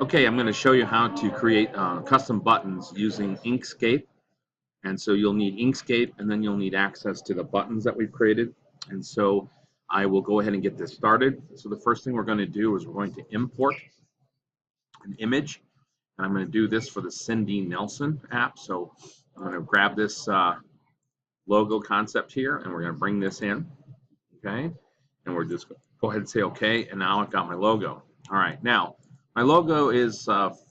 Okay, I'm going to show you how to create custom buttons using Inkscape. And so you'll need Inkscape, and then you'll need access to the buttons that we've created. And so I will go ahead and get this started. So the first thing we're going to do is we're going to import an image. And I'm going to do this for the Cindy Nelson app. So I'm going to grab this logo concept here, and we're going to bring this in. Okay, and we're just going to go ahead and say OK. And now I've got my logo. All right, now my logo is let's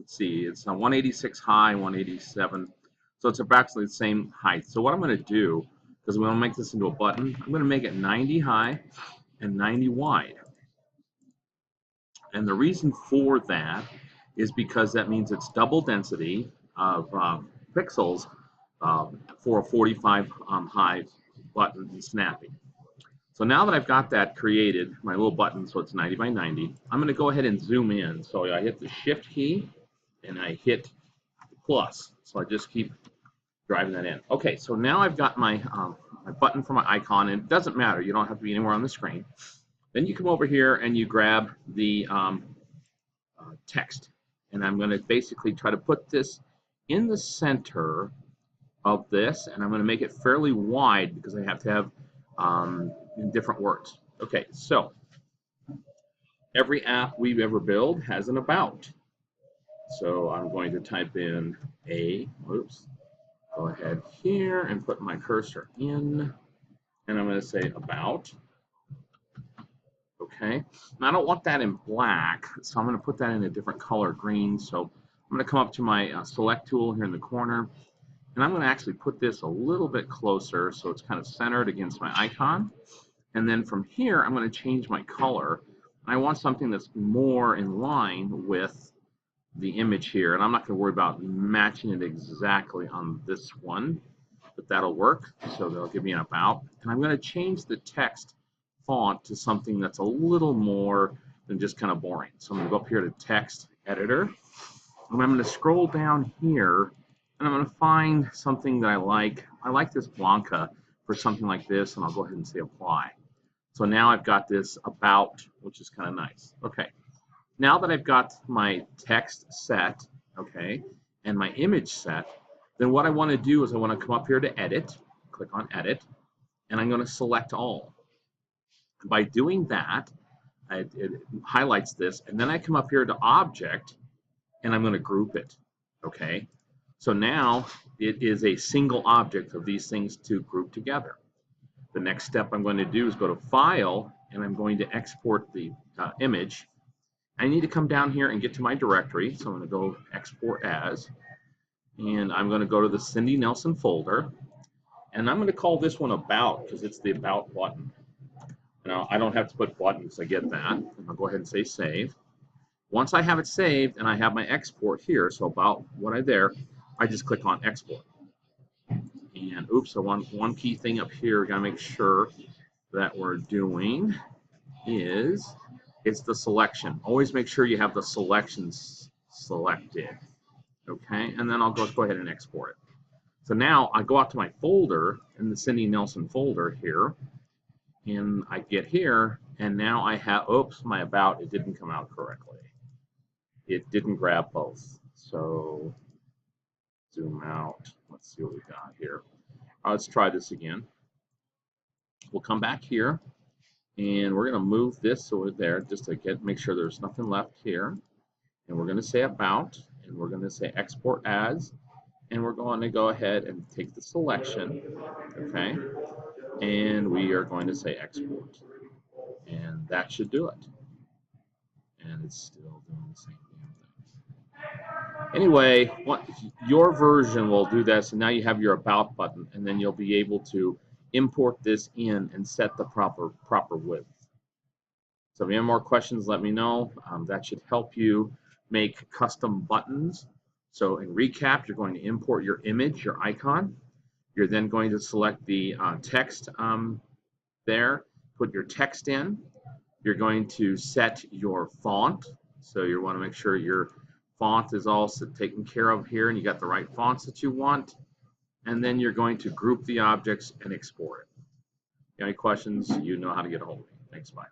see, it's 186 high, 187, so it's approximately the same height. So what I'm going to do, because we want to make this into a button, I'm going to make it 90 high and 90 wide. And the reason for that is because that means it's double density of pixels for a 45 high button and snappy. So now that I've got that created, my little button, so it's 90 by 90, I'm going to go ahead and zoom in. So I hit the Shift key and I hit plus. So I just keep driving that in. Okay, so now I've got my button for my icon, and it doesn't matter. You don't have to be anywhere on the screen. Then you come over here and you grab the text. And I'm going to basically try to put this in the center of this, and I'm going to make it fairly wide because I have to have different words. Okay, so every app we've ever built has an about. So I'm going to type in go ahead here and put my cursor in, and I'm going to say about. Okay, now I don't want that in black, so I'm going to put that in a different color, green. So I'm going to come up to my select tool here in the corner, and I'm going to actually put this a little bit closer so it's kind of centered against my icon. And then from here, I'm going to change my color. I want something that's more in line with the image here, and I'm not going to worry about matching it exactly on this one, but that'll work. So they'll give me an about, and I'm going to change the text font to something that's a little more than just kind of boring. So I'm going to go up here to text editor, and I'm going to scroll down here, and I'm going to find something that I like. I like this Blanca for something like this, and I'll go ahead and say apply. So now I've got this about, which is kind of nice. Okay. Now that I've got my text set, okay, and my image set, then what I want to do is I want to come up here to edit, click on edit, and I'm going to select all. By doing that, it highlights this, and then I come up here to object, and I'm going to group it, okay? So now it is a single object of these things to group together. The next step I'm going to do is go to File, and I'm going to export the image. I need to come down here and get to my directory, so I'm going to go export as, and I'm going to go to the Cindy Nelson folder, and I'm going to call this one about because it's the about button. Now I don't have to put buttons, I get that. And I'll go ahead and say save. Once I have it saved and I have my export here, so about what I there, I just click on export. And oops, I want one key thing up here. Got to make sure that we're doing is it's the selection. Always make sure you have the selections selected. Okay, and then I'll go ahead and export it. So now I go out to my folder in the Cindy Nelson folder here, and I get here, and now I have, oops, my about, it didn't come out correctly. It didn't grab both. So zoom out. Let's see what we got here. Let's try this again. We'll come back here, and we're going to move this over there just to make sure there's nothing left here. And we're going to say about, and we're going to say export as, and we're going to go ahead and take the selection, okay? And we are going to say export. And that should do it. And it's still doing the same thing. Anyway, your version will do this, and now you have your about button, and then you'll be able to import this in and set the proper width. So if you have more questions, let me know. That should help you make custom buttons. So in recap, you're going to import your image, your icon. You're then going to select the text there, put your text in. You're going to set your font. So you want to make sure your font is also taken care of here and you got the right fonts that you want. And then you're going to group the objects and export it. If you have any questions, you know how to get a hold of me. Thanks, bye.